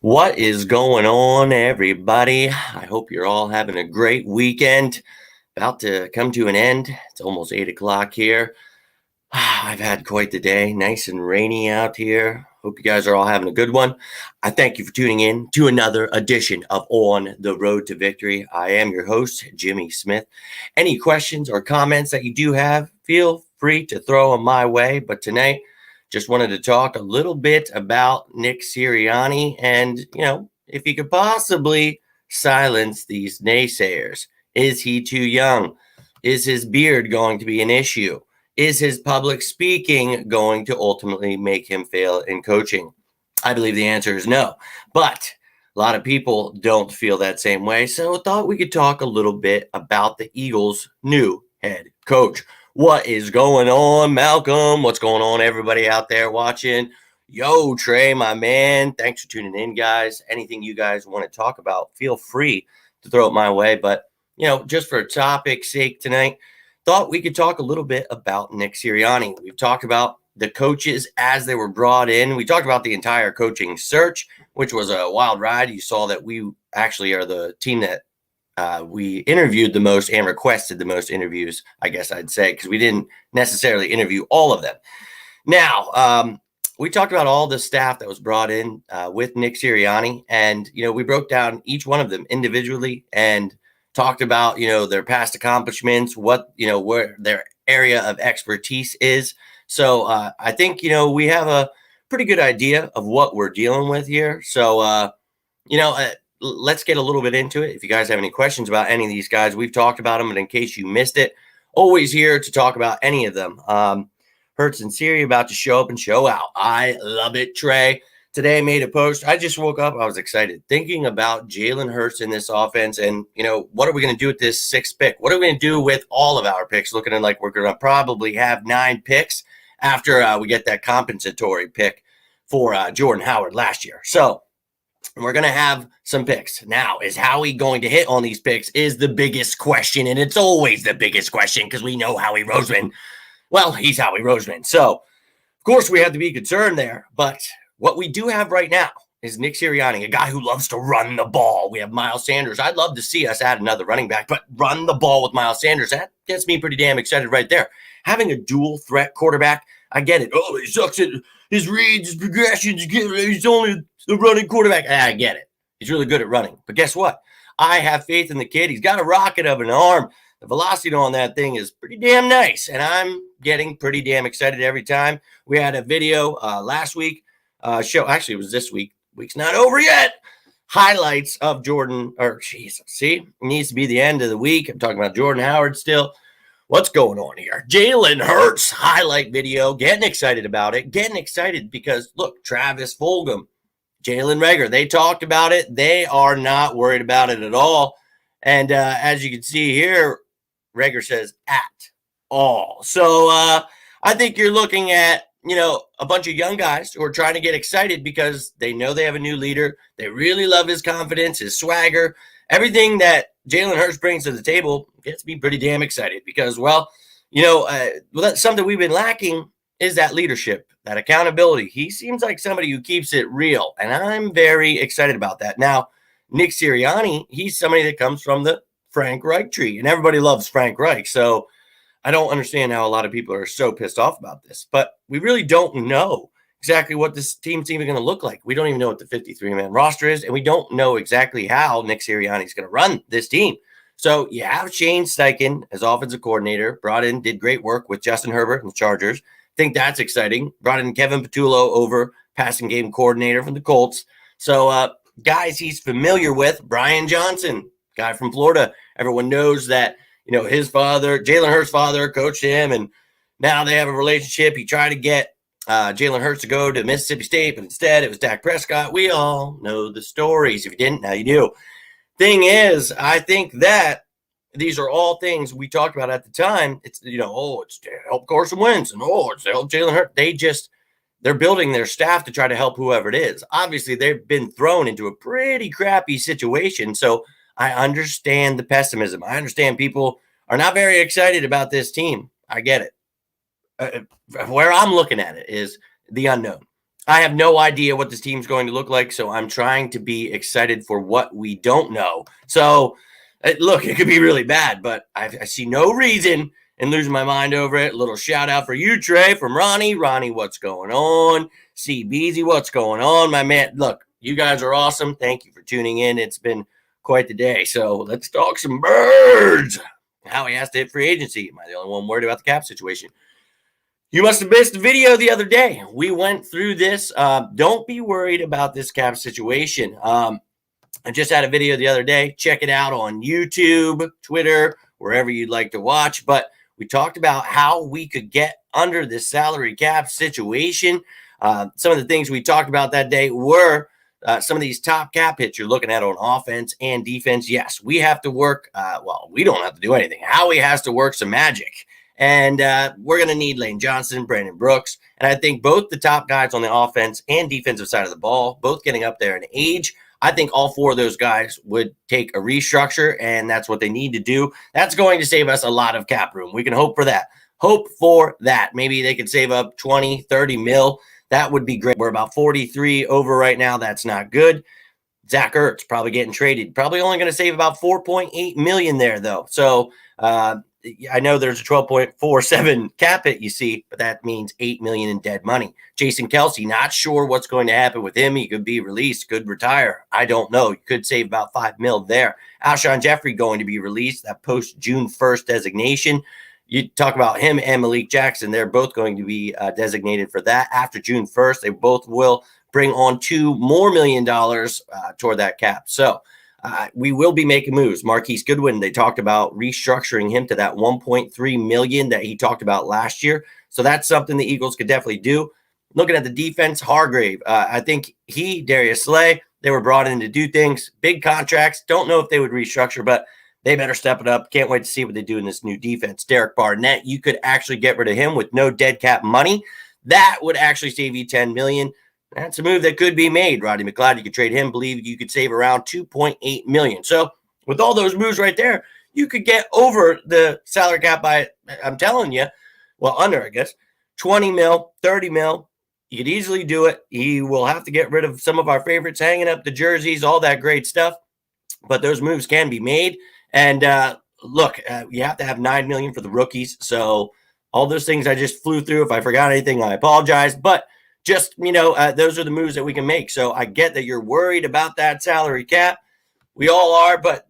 What is going on, everybody? I hope you're all having a great weekend. About to come to an end. It's almost 8 o'clock here. I've had quite the day. Nice and rainy out here. Hope you guys are all having a good one. I thank you for tuning in to another edition of On the Road to Victory. I am your host, Jimmy Smith. Any questions or comments that you do have, feel free to throw them my way. But tonight, just wanted to talk a little bit about Nick Sirianni and, if he could possibly silence these naysayers. Is he too young? Is his beard going to be an issue? Is his public speaking going to ultimately make him fail in coaching? I believe the answer is no. But a lot of people don't feel that same way. So I thought we could talk a little bit about the Eagles' new head coach. What is going on, Malcolm? What's going on, everybody out there watching? Yo, Trey, my man. Thanks for tuning in, guys. Anything you guys want to talk about, feel free to throw it my way. But, just for topic's sake tonight, thought we could talk a little bit about Nick Sirianni. We've talked about the coaches as they were brought in. We talked about the entire coaching search, which was a wild ride. You saw that we actually are the team that we interviewed the most and requested the most interviews, I guess I'd say, because we didn't necessarily interview all of them. Now, we talked about all the staff that was brought in with Nick Sirianni, and, we broke down each one of them individually and talked about, their past accomplishments, what, where their area of expertise is. So I think, we have a pretty good idea of what we're dealing with here. So, let's get a little bit into it. If you guys have any questions about any of these guys, we've talked about them, but in case you missed it, always here to talk about any of them. Hurts and Siri about to show up and show out. I love it, Trey. Today I made a post. I just woke up. I was excited thinking about Jalen Hurts in this offense. And, what are we going to do with this sixth pick? What are we going to do with all of our picks? Looking at like we're going to probably have 9 picks after we get that compensatory pick for Jordan Howard last year. So we're going to have some picks. Now, is Howie going to hit on these picks is the biggest question. And it's always the biggest question because we know Howie Roseman. Well, he's Howie Roseman. So, of course, we have to be concerned there. But what we do have right now is Nick Sirianni, a guy who loves to run the ball. We have Miles Sanders. I'd love to see us add another running back, but run the ball with Miles Sanders, that gets me pretty damn excited right there. Having a dual threat quarterback, I get it. Oh, he sucks at his reads, his progressions. He's only the running quarterback. I get it. He's really good at running. But guess what? I have faith in the kid. He's got a rocket of an arm. The velocity on that thing is pretty damn nice, and I'm getting pretty damn excited every time. We had a video last week. Actually, it was this week. Week's not over yet. Highlights of Jordan, it needs to be the end of the week. I'm talking about Jordan Howard still. What's going on here? Jalen Hurts highlight video. Getting excited about it. Getting excited because, look, Travis Fulgham, Jalen Reagor, they talked about it. They are not worried about it at all. And as you can see here, Reagor says at all. So I think you're looking at, a bunch of young guys who are trying to get excited because they know they have a new leader. They really love his confidence, his swagger, everything that Jalen Hurts brings to the table gets me pretty damn excited because, that's something we've been lacking is that leadership, that accountability. He seems like somebody who keeps it real, and I'm very excited about that. Now, Nick Sirianni, he's somebody that comes from the Frank Reich tree, and everybody loves Frank Reich. So I don't understand how a lot of people are so pissed off about this, but we really don't know exactly what this team's even going to look like. We don't even know what the 53-man roster is, and we don't know exactly how Nick Sirianni is going to run this team. So you have Shane Steichen as offensive coordinator, brought in, did great work with Justin Herbert and the Chargers. Think that's exciting. Brought in Kevin Patullo over, passing game coordinator from the Colts. So guys he's familiar with, Brian Johnson, guy from Florida. Everyone knows that, his father, Jalen Hurts' father, coached him, and now they have a relationship. He tried to get Jalen Hurts to go to Mississippi State, but instead it was Dak Prescott. We all know the stories. If you didn't, now you do. Thing is, I think that these are all things we talked about at the time. It's, it's to help Carson Wentz, and it's to help Jalen Hurts. They're building their staff to try to help whoever it is. Obviously, they've been thrown into a pretty crappy situation, so I understand the pessimism. I understand people are not very excited about this team. I get it. Where I'm looking at it is the unknown. I have no idea what this team's going to look like, so I'm trying to be excited for what we don't know. So, look, it could be really bad, but I see no reason in losing my mind over it. A little shout out for you, Trey, from Ronnie. Ronnie, what's going on? C. Beezy, what's going on, my man? Look, you guys are awesome. Thank you for tuning in. It's been quite the day. So let's talk some birds. How he has to hit free agency. Am I the only one worried about the cap situation? You must have missed the video the other day. We went through this. Don't be worried about this cap situation. I just had a video the other day. Check it out on YouTube, Twitter, wherever you'd like to watch. But we talked about how we could get under this salary cap situation. Some of the things we talked about that day were some of these top cap hits you're looking at on offense and defense. Yes, we have to work. We don't have to do anything. Howie has to work some magic. And we're going to need Lane Johnson, Brandon Brooks. And I think both the top guys on the offense and defensive side of the ball, both getting up there in age, I think all four of those guys would take a restructure, and that's what they need to do. That's going to save us a lot of cap room. We can hope for that. Hope for that. Maybe they could save up 20, 30 mil. That would be great. We're about 43 over right now. That's not good. Zach Ertz probably getting traded. Probably only going to save about 4.8 million there, though. So, I know there's a 12.47 cap hit, you see, but that means $8 million in dead money. Jason Kelce, not sure what's going to happen with him. He could be released, could retire. I don't know. You could save about $5 million there. Alshon Jeffrey going to be released, that post June 1st designation. You talk about him and Malik Jackson. They're both going to be designated for that after June 1st. They both will bring on $2 more million toward that cap. So, we will be making moves. Marquise Goodwin, they talked about restructuring him to that 1.3 million that he talked about last year. So that's something the Eagles could definitely do. Looking at the defense, Hargrave, I think Darius Slay, they were brought in to do things. Big contracts. Don't know if they would restructure, but they better step it up. Can't wait to see what they do in this new defense. Derek Barnett, you could actually get rid of him with no dead cap money. That would actually save you $10 million. That's a move that could be made. Roddy McLeod, you could trade him. Believe you could save around $2.8 million. So with all those moves right there, you could get over the salary cap by, I'm telling you, under, I guess, 20 mil, 30 mil. You could easily do it. He will have to get rid of some of our favorites, hanging up the jerseys, all that great stuff. But those moves can be made. And look, you have to have $9 million for the rookies. So all those things I just flew through. If I forgot anything, I apologize. But just, those are the moves that we can make. So I get that you're worried about that salary cap. We all are, but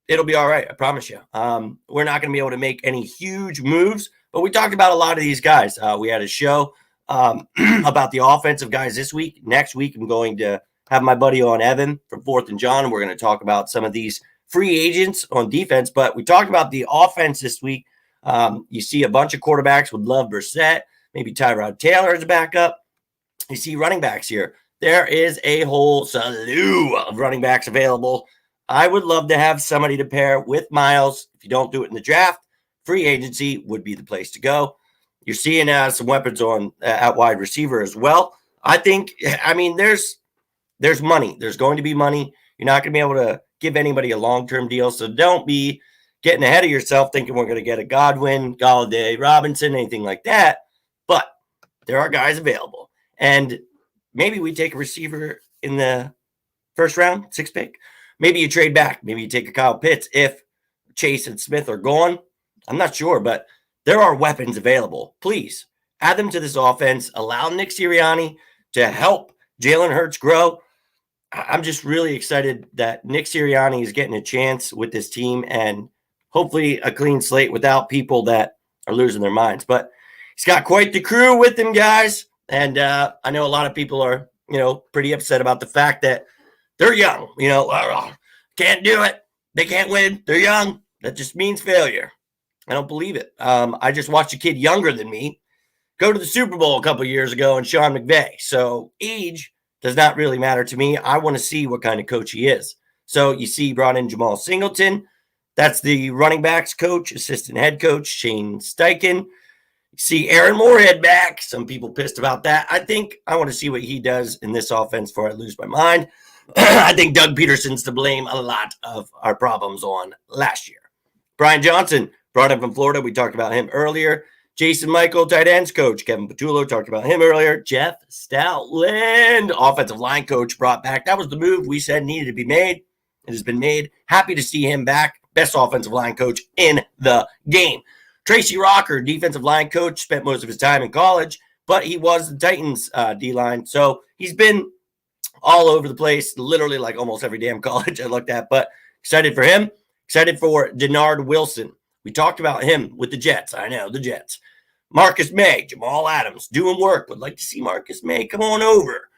it'll be all right. I promise you. We're not going to be able to make any huge moves, but we talked about a lot of these guys. We had a show about the offensive guys this week. Next week, I'm going to have my buddy on, Evan, from 4th and John. We're going to talk about some of these free agents on defense, but we talked about the offense this week. You see a bunch of quarterbacks would love Brissett. Maybe Tyrod Taylor is a backup. You see running backs here. There is a whole slew of running backs available. I would love to have somebody to pair with Miles. If you don't do it in the draft, free agency would be the place to go. You're seeing some weapons on at wide receiver as well. There's money. There's going to be money. You're not going to be able to give anybody a long-term deal, so don't be getting ahead of yourself thinking we're going to get a Godwin, Galladay, Robinson, anything like that. But there are guys available. And maybe we take a receiver in the first round, 6th pick. Maybe you trade back. Maybe you take a Kyle Pitts if Chase and Smith are gone. I'm not sure, but there are weapons available. Please add them to this offense. Allow Nick Sirianni to help Jalen Hurts grow. I'm just really excited that Nick Sirianni is getting a chance with this team and hopefully a clean slate without people that are losing their minds. But he's got quite the crew with him, guys. And I know a lot of people are, pretty upset about the fact that they're young. Can't do it. They can't win. They're young. That just means failure. I don't believe it. I just watched a kid younger than me go to the Super Bowl a couple years ago and Sean McVay. So age does not really matter to me. I want to see what kind of coach he is. So you see he brought in Jamal Singleton. That's the running backs coach, assistant head coach, Shane Steichen. See Aaron Moorhead back. Some people pissed about that. I want to see what he does in this offense before I lose my mind. I think Doug Peterson's to blame a lot of our problems on last year. Brian Johnson brought up from Florida. We talked about him earlier. Jason Michael, tight ends coach. Kevin Patullo, talked about him earlier. Jeff Stoutland, offensive line coach, brought back. That was the move we said needed to be made. It has been made. Happy to see him back. Best offensive line coach in the game. Tracy Rocker, defensive line coach, spent most of his time in college, but he was the Titans D-line. So he's been all over the place, literally like almost every damn college I looked at. But excited for him. Excited for Denard Wilson. We talked about him with the Jets. I know, the Jets. Marcus May, Jamal Adams, doing work. Would like to see Marcus May come on over.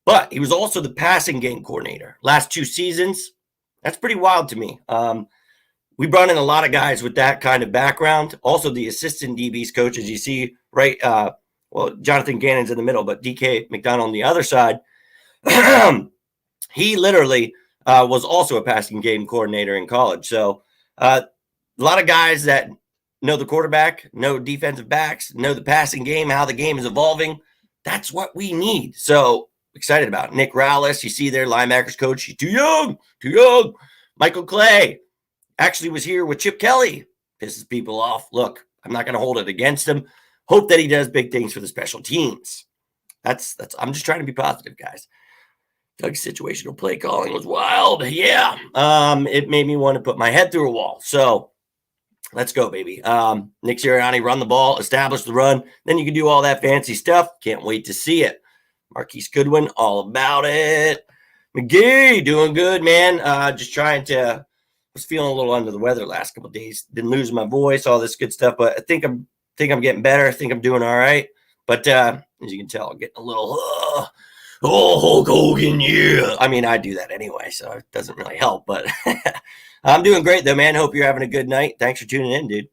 But he was also the passing game coordinator last 2 seasons. That's pretty wild to me. We brought in a lot of guys with that kind of background. Also, the assistant DBs coach, as you see, right? Jonathan Gannon's in the middle, but DK McDonald on the other side. He literally was also a passing game coordinator in college. So a lot of guys that know the quarterback, know defensive backs, know the passing game, how the game is evolving. That's what we need. So excited about it. Nick Rowlis, you see there, linebackers coach. He's too young. Michael Clay actually was here with Chip Kelly. Pisses people off. Look, I'm not going to hold it against him. Hope that he does big things for the special teams. That's. I'm just trying to be positive, guys. Doug's situational play calling was wild. Yeah. It made me want to put my head through a wall. So let's go, baby. Nick Sirianni, run the ball, establish the run. Then you can do all that fancy stuff. Can't wait to see it. Marquise Goodwin, all about it. McGee, doing good, man. Just trying to. Was feeling a little under the weather last couple of days. Didn't lose my voice, all this good stuff. But I think I'm getting better. I think I'm doing all right. But as you can tell, I'm getting a little. Hulk Hogan, yeah. I mean, I do that anyway, so it doesn't really help. But I'm doing great, though, man. Hope you're having a good night. Thanks for tuning in, dude.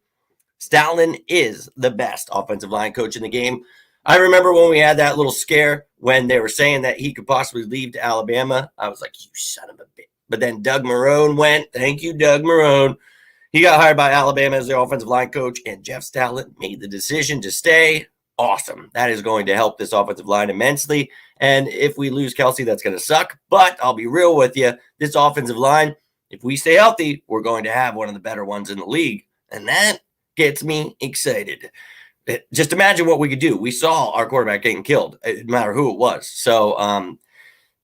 Stoutland is the best offensive line coach in the game. I remember when we had that little scare when they were saying that he could possibly leave to Alabama. I was like, you son of a bitch. But then Doug Marrone went. Thank you, Doug Marrone. He got hired by Alabama as the offensive line coach, and Jeff Stoutland made the decision to stay. Awesome. That is going to help this offensive line immensely. And if we lose Kelsey, that's going to suck. But I'll be real with you. This offensive line, if we stay healthy, we're going to have one of the better ones in the league. And that gets me excited. Just imagine what we could do. We saw our quarterback getting killed, no matter who it was. So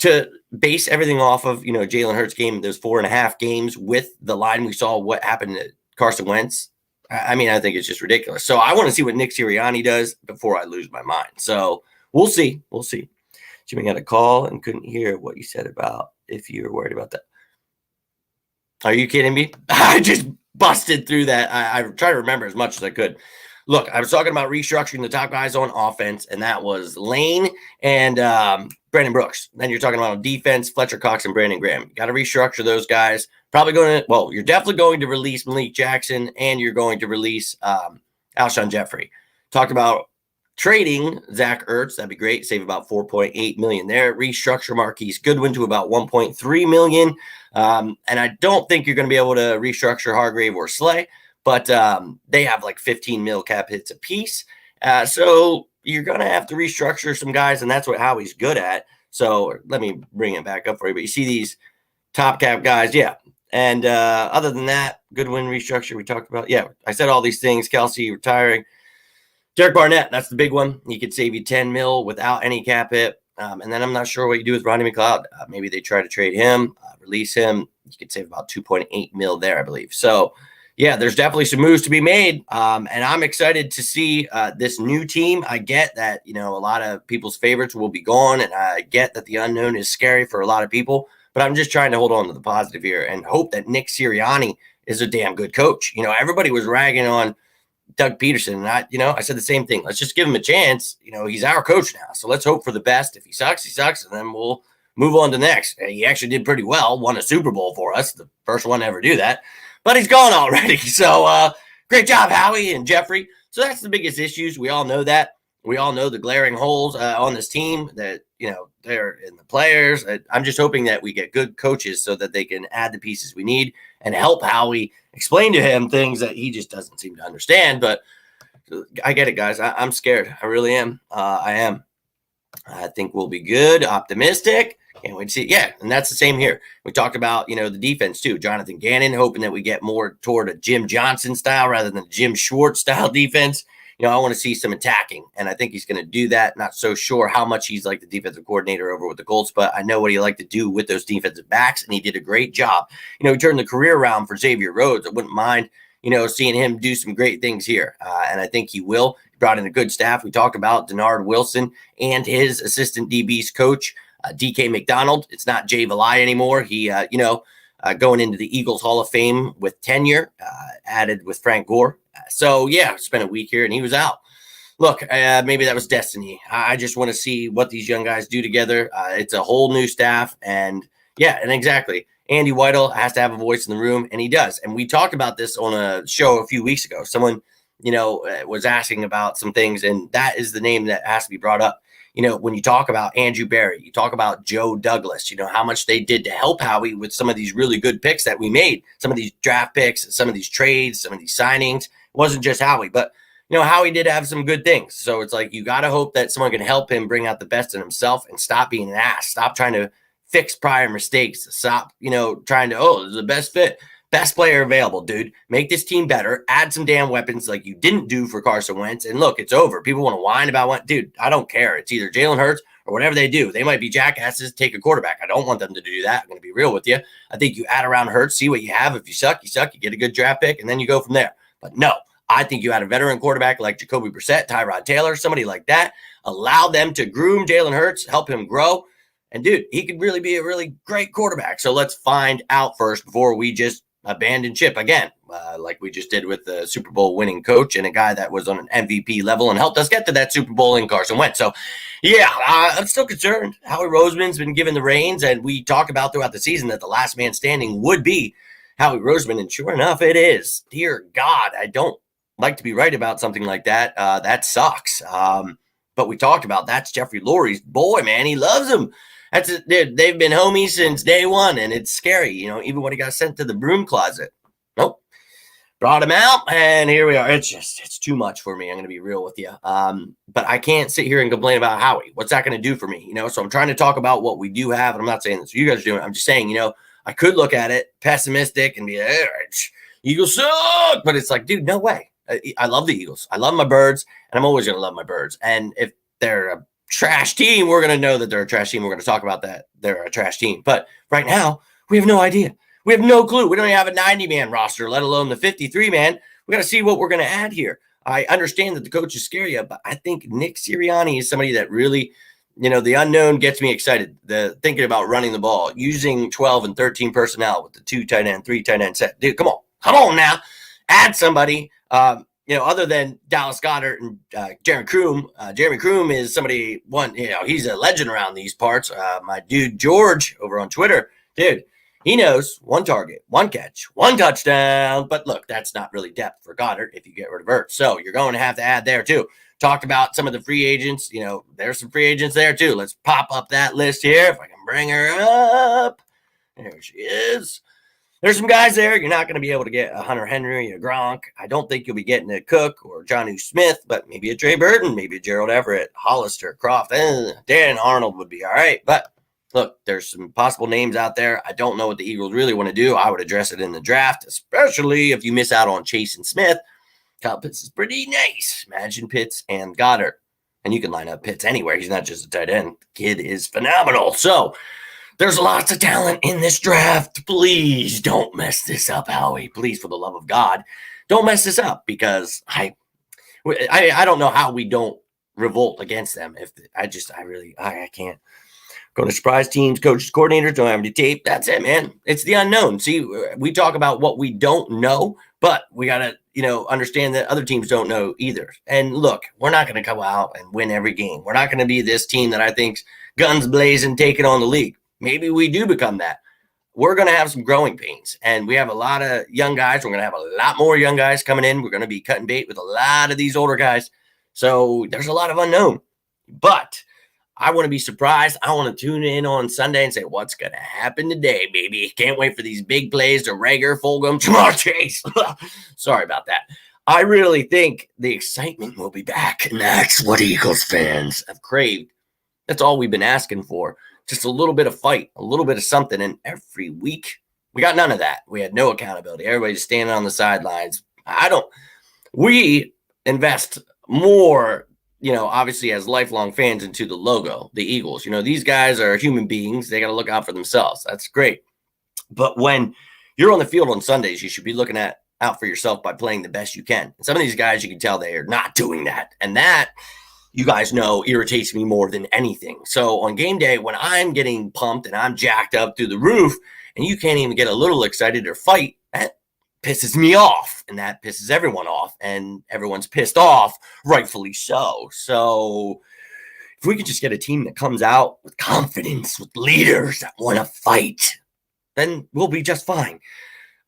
to base everything off of, Jalen Hurts' game, those 4.5 games with the line, we saw what happened to Carson Wentz. I mean, I think it's just ridiculous. So I want to see what Nick Sirianni does before I lose my mind. So we'll see. Jimmy got a call and couldn't hear what you said about if you were worried about that. Are you kidding me? I just busted through that. I tried to remember as much as I could. Look, I was talking about restructuring the top guys on offense, and that was Lane and Brandon Brooks. Then you're talking about on defense, Fletcher Cox and Brandon Graham. You got to restructure those guys. You're definitely going to release Malik Jackson, and you're going to release Alshon Jeffrey. Talked about trading Zach Ertz. That'd be great. Save about $4.8 million there. Restructure Marquise Goodwin to about $1.3 million. And I don't think you're going to be able to restructure Hargrave or Slay. But they have like 15 mil cap hits a piece. So you're going to have to restructure some guys, and that's what Howie's good at. So let me bring it back up for you. But you see these top cap guys, yeah. And other than that, Goodwin restructure we talked about. Yeah, I said all these things. Kelsey retiring. Derek Barnett, that's the big one. He could save you 10 mil without any cap hit. And then I'm not sure what you do with Rodney McLeod. Maybe they try to trade him, release him. You could save about 2.8 mil there, I believe. So, yeah, there's definitely some moves to be made, and I'm excited to see this new team. I get that, a lot of people's favorites will be gone, and I get that the unknown is scary for a lot of people, but I'm just trying to hold on to the positive here and hope that Nick Sirianni is a damn good coach. Everybody was ragging on Doug Peterson, and I said the same thing. Let's just give him a chance. He's our coach now, so let's hope for the best. If he sucks, he sucks, and then we'll move on to the next. He actually did pretty well, won a Super Bowl for us, the first one to ever do that. But he's gone already. So great job, Howie and Jeffrey. So that's the biggest issues. We all know that. We all know the glaring holes on this team that, they're in the players. I'm just hoping that we get good coaches so that they can add the pieces we need and help Howie explain to him things that he just doesn't seem to understand. But I get it, guys. I'm scared. I really am. I am. I think we'll be good, optimistic. Can't wait to see. Yeah, and that's the same here. We talked about, the defense too. Jonathan Gannon, hoping that we get more toward a Jim Johnson style rather than Jim Schwartz style defense. I want to see some attacking, and I think he's going to do that. Not so sure how much he's like the defensive coordinator over with the Colts, but I know what he liked to do with those defensive backs, and he did a great job. He turned the career around for Xavier Rhodes. I wouldn't mind, seeing him do some great things here, and I think he will. He brought in a good staff. We talked about Denard Wilson and his assistant DB's coach, DK McDonald. It's not Jay Valai anymore. He, going into the Eagles Hall of Fame with tenure, added with Frank Gore. So, yeah, spent a week here and he was out. Look, maybe that was destiny. I just want to see what these young guys do together. It's a whole new staff. And, yeah, and exactly. Andy Weidel has to have a voice in the room, and he does. And we talked about this on a show a few weeks ago. Someone, was asking about some things, and that is the name that has to be brought up. When you talk about Andrew Berry, you talk about Joe Douglas, how much they did to help Howie with some of these really good picks that we made, some of these draft picks, some of these trades, some of these signings. It wasn't just Howie, but, Howie did have some good things. So it's like you got to hope that someone can help him bring out the best in himself and stop being an ass. Stop trying to fix prior mistakes. Stop, trying to, this is the best fit. Best player available, dude. Make this team better. Add some damn weapons like you didn't do for Carson Wentz. And look, it's over. People want to whine about what, dude, I don't care. It's either Jalen Hurts or whatever they do. They might be jackasses, take a quarterback. I don't want them to do that. I'm going to be real with you. I think you add around Hurts, see what you have. If you suck, you suck. You get a good draft pick, and then you go from there. But no, I think you add a veteran quarterback like Jacoby Brissett, Tyrod Taylor, somebody like that. Allow them to groom Jalen Hurts, help him grow. And, dude, he could really be a really great quarterback. So let's find out first before we just abandon ship again, like we just did with the Super Bowl winning coach and a guy that was on an MVP level and helped us get to that Super Bowl in Carson Wentz. So, yeah, I'm still concerned. Howie Roseman's been given the reins, and we talked about throughout the season that the last man standing would be Howie Roseman, and sure enough, it is. Dear God, I don't like to be right about something like that. That sucks. But we talked about that's Jeffrey Lurie's boy, man. He loves him. They've been homies since day one, and it's scary, even when he got sent to the broom closet. Nope. Brought him out, and here we are. It's too much for me. I'm going to be real with you. But I can't sit here and complain about Howie. What's that going to do for me? So I'm trying to talk about what we do have, and I'm not saying this you guys are doing. I'm just saying, I could look at it pessimistic and be like, Eagles suck. But it's like, dude, no way. I love the Eagles. I love my birds, and I'm always going to love my birds. And if they're a trash team, we're going to know that they're a trash team. We're going to talk about that. They're a trash team. But right now, we have no idea. We have no clue. We don't even have a 90-man roster, let alone the 53-man. We got to see what we're going to add here. I understand that the coaches scare you, but I think Nick Sirianni is somebody that really, the unknown gets me excited. Thinking about running the ball, using 12 and 13 personnel with the 2 tight end, 3 tight end set. Dude, come on now. Add somebody. Other than Dallas Goedert and Jeremy Kroom. Jeremy Kroom is somebody, he's a legend around these parts. My dude George over on Twitter, dude, he knows 1 target, 1 catch, 1 touchdown. But look, that's not really depth for Goddard if you get rid of Ertz. So you're going to have to add there too. Talked about some of the free agents. There's some free agents there too. Let's pop up that list here if I can bring her up. There she is. There's some guys there. You're not going to be able to get a Hunter Henry, a Gronk. I don't think you'll be getting a Cook or Jonnu Smith, but maybe a Trey Burton, maybe a Gerald Everett, Hollister, Croft. Dan Arnold would be all right. But look, there's some possible names out there. I don't know what the Eagles really want to do. I would address it in the draft, especially if you miss out on Chase and Smith. Kyle Pitts is pretty nice. Imagine Pitts and Goddard. And you can line up Pitts anywhere. He's not just a tight end. The kid is phenomenal. So, there's lots of talent in this draft. Please don't mess this up, Howie. Please, for the love of God, don't mess this up because I don't know how we don't revolt against them. I can't. Go to surprise teams, coaches, coordinators, don't have any tape. That's it, man. It's the unknown. See, we talk about what we don't know, but we got to, understand that other teams don't know either. And look, we're not going to come out and win every game. We're not going to be this team that I think's guns blazing, taking on the league. Maybe we do become that. We're going to have some growing pains, and we have a lot of young guys. We're going to have a lot more young guys coming in. We're going to be cutting bait with a lot of these older guys. So there's a lot of unknown, but I want to be surprised. I want to tune in on Sunday and say, what's going to happen today, baby? Can't wait for these big plays to Rager, Fulgham, Jamar Chase. Sorry about that. I really think the excitement will be back, and that's what Eagles fans have craved. That's all we've been asking for. Just a little bit of fight, a little bit of something. And every week, we got none of that. We had no accountability. Everybody's standing on the sidelines. We invest more, obviously as lifelong fans into the logo, the Eagles. These guys are human beings. They got to look out for themselves. That's great. But when you're on the field on Sundays, you should be looking out for yourself by playing the best you can. And some of these guys, you can tell they are not doing that. And that, you guys know, irritates me more than anything. So on game day, when I'm getting pumped and I'm jacked up through the roof and you can't even get a little excited or fight, that pisses me off. And that pisses everyone off. And everyone's pissed off, rightfully so. So if we could just get a team that comes out with confidence, with leaders that want to fight, then we'll be just fine.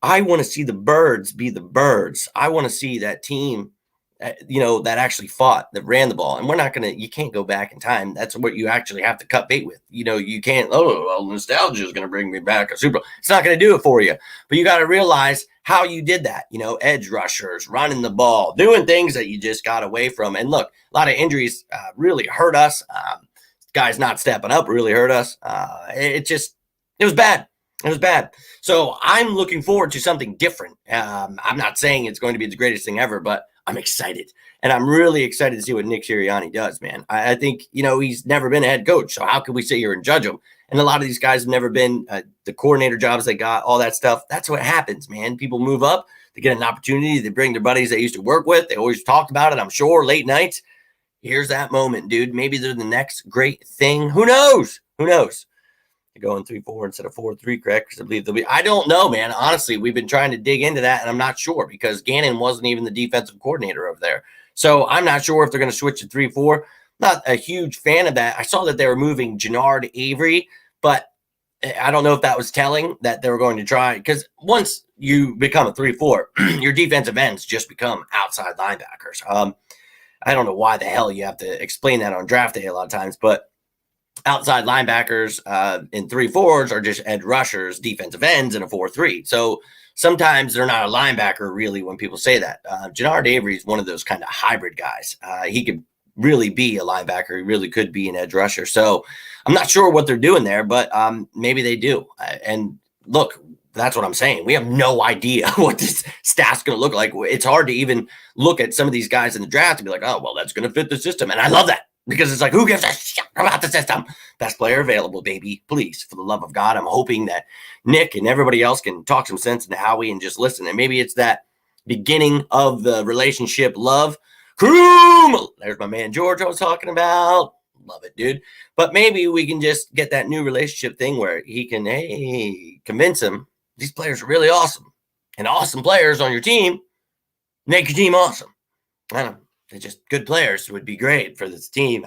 I want to see the birds be the birds. I want to see that team, that actually fought, that ran the ball. And you can't go back in time. That's what you actually have to cut bait with. You can't, nostalgia is going to bring me back a Super Bowl. It's not going to do it for you. But you got to realize how you did that. Edge rushers, running the ball, doing things that you just got away from. And look, a lot of injuries really hurt us. Guys not stepping up really hurt us. It was bad. It was bad. So I'm looking forward to something different. I'm not saying it's going to be the greatest thing ever, but I'm excited. And I'm really excited to see what Nick Sirianni does, man. I think, he's never been a head coach. So how can we sit here and judge him? And a lot of these guys have never been the coordinator jobs they got, all that stuff. That's what happens, man. People move up. They get an opportunity. They bring their buddies they used to work with. They always talked about it, I'm sure, late nights. Here's that moment, dude. Maybe they're the next great thing. Who knows? Who knows? Going 3-4 instead of 4-3, correct? Because I believe they'll be. I don't know, man. Honestly, we've been trying to dig into that, and I'm not sure because Gannon wasn't even the defensive coordinator over there. So I'm not sure if they're going to switch to 3-4. Not a huge fan of that. I saw that they were moving Jannard Avery, but I don't know if that was telling that they were going to try, because once you become a 3-4, your defensive ends just become outside linebackers. I don't know why the hell you have to explain that on draft day a lot of times, but outside linebackers in 3-4s are just edge rushers, defensive ends in a 4-3. So sometimes they're not a linebacker really when people say that. Jannard Avery is one of those kind of hybrid guys. He could really be a linebacker. He really could be an edge rusher. So I'm not sure what they're doing there, but maybe they do. And look, that's what I'm saying. We have no idea what this staff's going to look like. It's hard to even look at some of these guys in the draft and be like, oh, well, that's going to fit the system. And I love that. Because it's like, who gives a shit about the system? Best player available, baby. Please, for the love of God. I'm hoping that Nick and everybody else can talk some sense into Howie and just listen. And maybe it's that beginning of the relationship love. Kroom! There's my man George I was talking about. Love it, dude. But maybe we can just get that new relationship thing where he can, convince him these players are really awesome. And awesome players on your team make your team awesome. I don't know. They're just good players. Would be great for this team.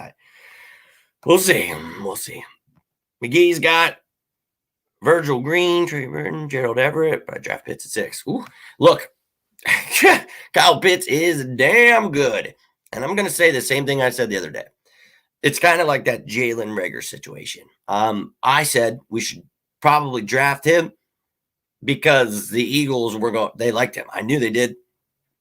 We'll see. We'll see. McGee's got Virgil Green, Trey Burton, Gerald Everett, but I draft Pitts at 6. Ooh, look, Kyle Pitts is damn good. And I'm going to say the same thing I said the other day. It's kind of like that Jalen Reagor situation. I said we should probably draft him because the Eagles they liked him. I knew they did.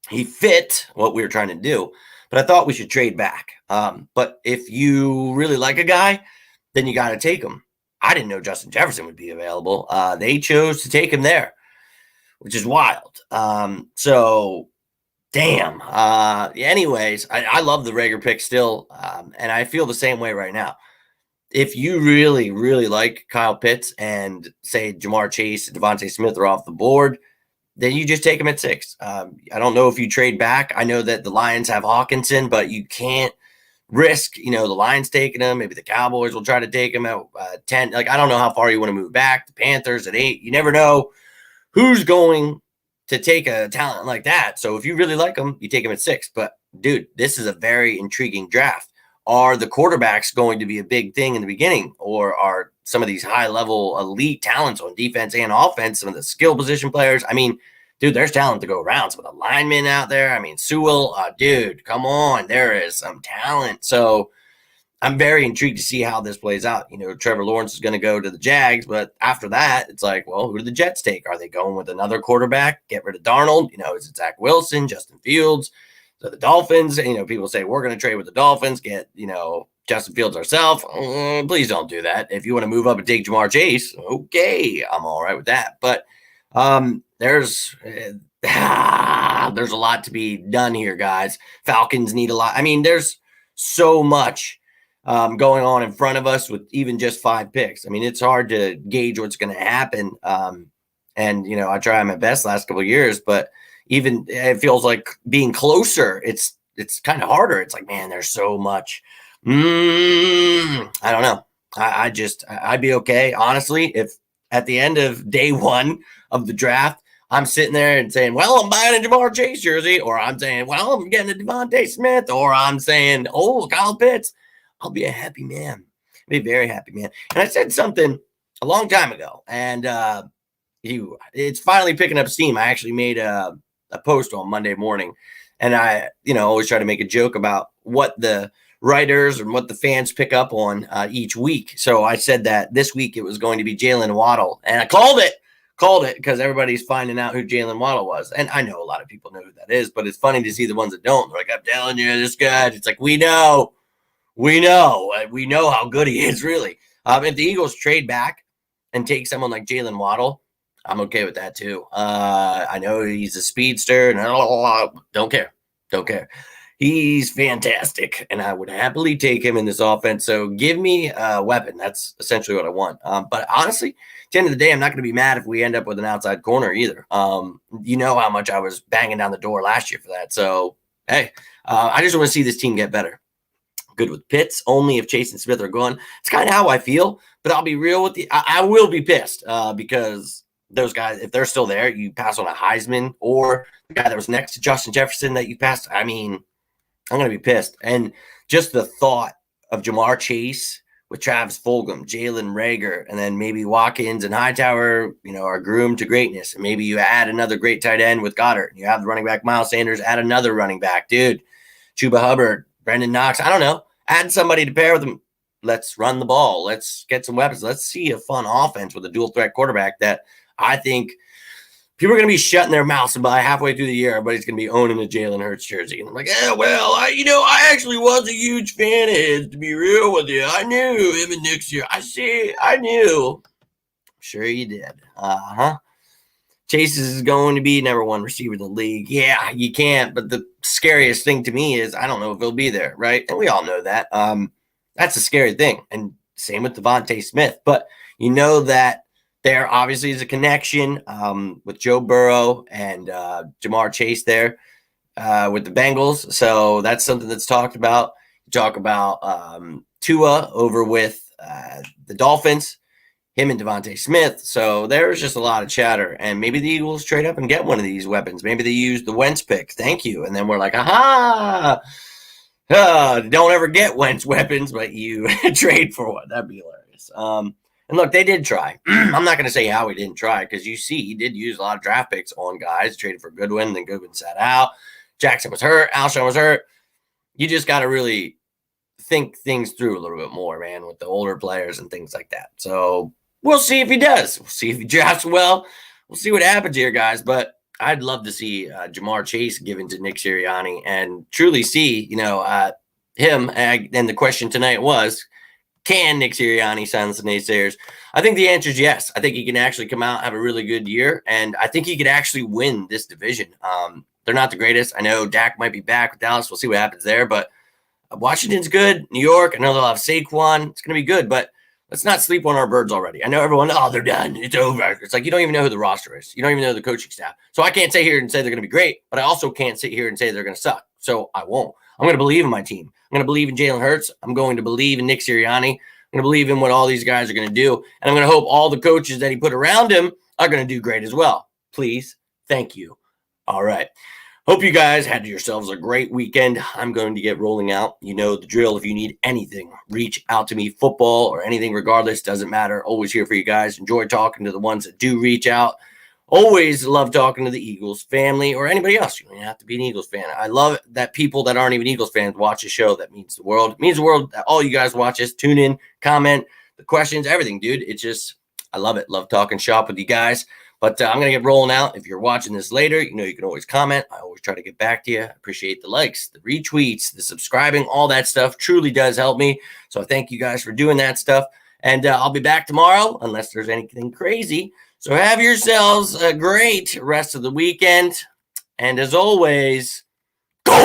He fit what we were trying to do, but I thought we should trade back. But if you really like a guy, then you got to take him. I didn't know Justin Jefferson would be available. They chose to take him there, which is wild. So, damn. Anyways, I love the Reagor pick still, and I feel the same way right now. If you really, really like Kyle Pitts and say Jamar Chase and Devontae Smith are off the board, then you just take him at 6. I don't know if you trade back. I know that the Lions have Hawkinson, but you can't risk, the Lions taking him. Maybe the Cowboys will try to take him at 10. Like, I don't know how far you want to move back. The Panthers at 8. You never know who's going to take a talent like that. So if you really like him, you take him at 6. But, dude, this is a very intriguing draft. Are the quarterbacks going to be a big thing in the beginning, or are some of these high-level elite talents on defense and offense, some of the skill position players? I mean, dude, there's talent to go around. Some of the linemen out there. I mean, Sewell, dude, come on. There is some talent. So I'm very intrigued to see how this plays out. Trevor Lawrence is going to go to the Jags, but after that, it's like, well, who do the Jets take? Are they going with another quarterback? Get rid of Darnold? Is it Zach Wilson, Justin Fields? So the Dolphins, people say we're going to trade with the Dolphins, get, Justin Fields ourselves. Please don't do that. If you want to move up and take Jamar Chase, okay, I'm all right with that. But there's there's a lot to be done here, guys. Falcons need a lot. I mean, there's so much going on in front of us with even just 5 picks. I mean, it's hard to gauge what's going to happen. And, I try my best last couple of years, but even it feels like being closer, it's kind of harder. It's like, man, there's so much. I don't know. I'd be okay, honestly, if at the end of day 1 of the draft, I'm sitting there and saying, well, I'm buying a Jamar Chase jersey, or I'm saying, well, I'm getting a Devontae Smith, or I'm saying, oh, Kyle Pitts. I'll be a happy man. I'll be a very happy man. And I said something a long time ago, and it's finally picking up steam. I actually made a post on Monday morning, and I, always try to make a joke about what the writers and what the fans pick up on each week. So I said that this week it was going to be Jalen Waddle, and I called it because everybody's finding out who Jalen Waddle was. And I know a lot of people know who that is, but it's funny to see the ones that don't. They're like, I'm telling you, this guy. It's like, we know how good he is, really. If the Eagles trade back and take someone like Jalen Waddle, I'm okay with that too. I know he's a speedster, and don't care. He's fantastic, and I would happily take him in this offense. So give me a weapon. That's essentially what I want. But honestly, at the end of the day, I'm not going to be mad if we end up with an outside corner either. You know how much I was banging down the door last year for that. So, hey, I just want to see this team get better. Good with Pitts, only if Chase and Smith are gone. It's kind of how I feel, but I'll be real with you. I will be pissed because those guys, if they're still there, you pass on a Heisman or the guy that was next to Justin Jefferson that you passed. I mean, I'm going to be pissed. And just the thought of Jamar Chase with Travis Fulgham, Jalen Reagor, and then maybe Watkins and Hightower, are groomed to greatness. And maybe you add another great tight end with Goddard. You have the running back Miles Sanders, add another running back. Dude, Chuba Hubbard, Brendan Knox, I don't know. Add somebody to pair with them. Let's run the ball. Let's get some weapons. Let's see a fun offense with a dual threat quarterback that I think people are going to be shutting their mouths, and by halfway through the year, everybody's going to be owning a Jalen Hurts jersey. And I'm like, I actually was a huge fan of his, to be real with you. I knew him and Nick Sirianni. I knew. I'm sure you did. Chase is going to be number 1 receiver in the league. Yeah, you can't. But the scariest thing to me is I don't know if he'll be there, right? And we all know that. That's a scary thing. And same with Devontae Smith. But you know that there obviously is a connection with Joe Burrow and Jamar Chase there with the Bengals. So that's something that's talked about. You talk about Tua over with the Dolphins, him and Devontae Smith. So there's just a lot of chatter. And maybe the Eagles trade up and get one of these weapons. Maybe they use the Wentz pick. Thank you. And then we're like, aha! Don't ever get Wentz weapons, but you trade for one. That'd be hilarious. And look, they did try. I'm not going to say how he didn't try because you see he did use a lot of draft picks on guys. Traded for Goodwin, then Goodwin sat out. Jackson was hurt. Alshon was hurt. You just got to really think things through a little bit more, man, with the older players and things like that. So we'll see if he does. We'll see if he drafts well. We'll see what happens here, guys. But I'd love to see Jamar Chase given to Nick Sirianni and truly see, him. And the question tonight was, can Nick Sirianni silence the naysayers? I think the answer is yes. I think he can actually come out, have a really good year, and I think he could actually win this division. They're not the greatest. I know Dak might be back with Dallas. We'll see what happens there, but Washington's good. New York, I know they'll have Saquon. It's going to be good, but let's not sleep on our birds already. I know everyone, they're done. It's over. It's like you don't even know who the roster is. You don't even know the coaching staff. So I can't sit here and say they're going to be great, but I also can't sit here and say they're going to suck. So I won't. I'm going to believe in my team. I'm going to believe in Jalen Hurts. I'm going to believe in Nick Sirianni. I'm going to believe in what all these guys are going to do. And I'm going to hope all the coaches that he put around him are going to do great as well. Please. Thank you. All right. Hope you guys had yourselves a great weekend. I'm going to get rolling out. You know the drill. If you need anything, reach out to me. Football or anything, regardless, doesn't matter. Always here for you guys. Enjoy talking to the ones that do reach out. Always love talking to the Eagles family or anybody else. You don't have to be an Eagles fan. I love that people that aren't even Eagles fans watch a show. That means the world. It means the world that all you guys watch us. Tune in, comment, the questions, everything, dude. It's just, I love it. Love talking shop with you guys. But I'm going to get rolling out. If you're watching this later, you can always comment. I always try to get back to you. I appreciate the likes, the retweets, the subscribing, all that stuff truly does help me. So I thank you guys for doing that stuff. And I'll be back tomorrow, unless there's anything crazy. So have yourselves a great rest of the weekend. And as always, go!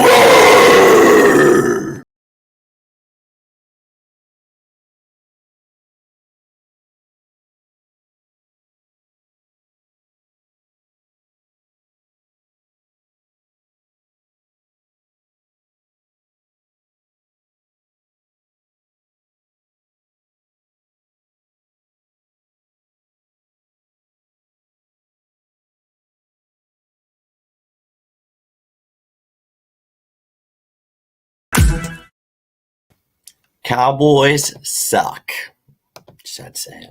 Cowboys suck. Just had to say it.